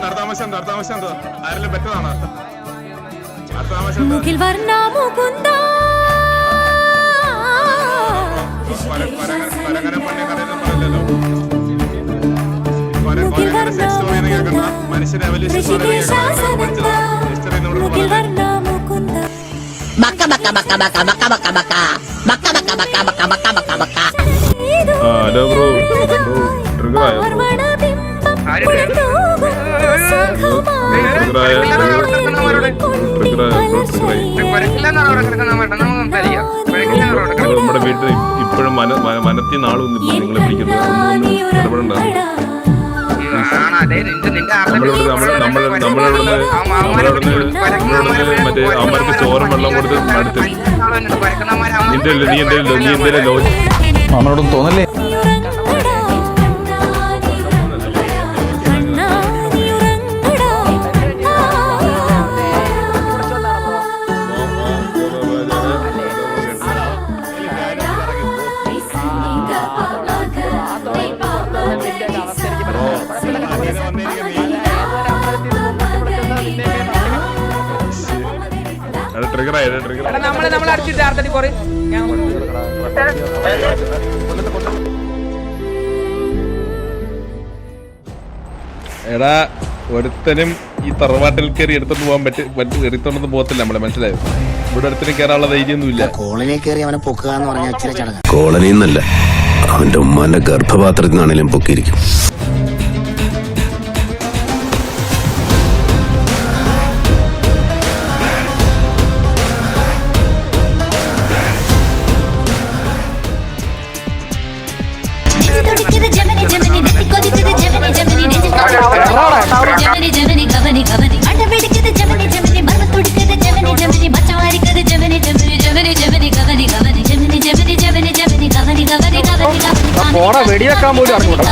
ആരെങ്കിലും പറ്റതാണോ? മുകിൽ വർണ്ണ മുകുന്ദ മനുഷ്യനെ ഹലോ ബ്രോ, ട്രിഗറായോ? നമ്മുടെ വീട്ടിൽ ഇപ്പോഴും മനത്തി നാളും നിങ്ങളെ വിളിക്കുന്നത് ഇടപെടണ്ട. മറ്റേ അമ്മക്ക് ചോറും വെള്ളം കൊടുത്ത് അടുത്ത് നീ എന്തേലും നമ്മളോടൊന്നും തോന്നല്ലേ? എടാ, ഒരുത്തനും ഈ തറവാട്ടിൽ കയറി എടുത്തോണ്ട് പോകാൻ എടുത്തോണ്ടൊന്നും പോകത്തില്ല നമ്മളെ, മനസ്സിലായോ? ഇവിടെ ഒരുത്തനും കയറാനുള്ള ധൈര്യമൊന്നുമില്ല. കോളനി കയറി അവനെ പൊക്കുക എന്ന് പറഞ്ഞാൽ കോളനി എന്നല്ല, അവന്റെ ഉമ്മാന്റെ ഗർഭപാത്രത്തിൽ നിന്നാണേലും പൊക്കിയിരിക്കും. വെടിവെക്കാൻ പോലും അറിഞ്ഞൂടാ.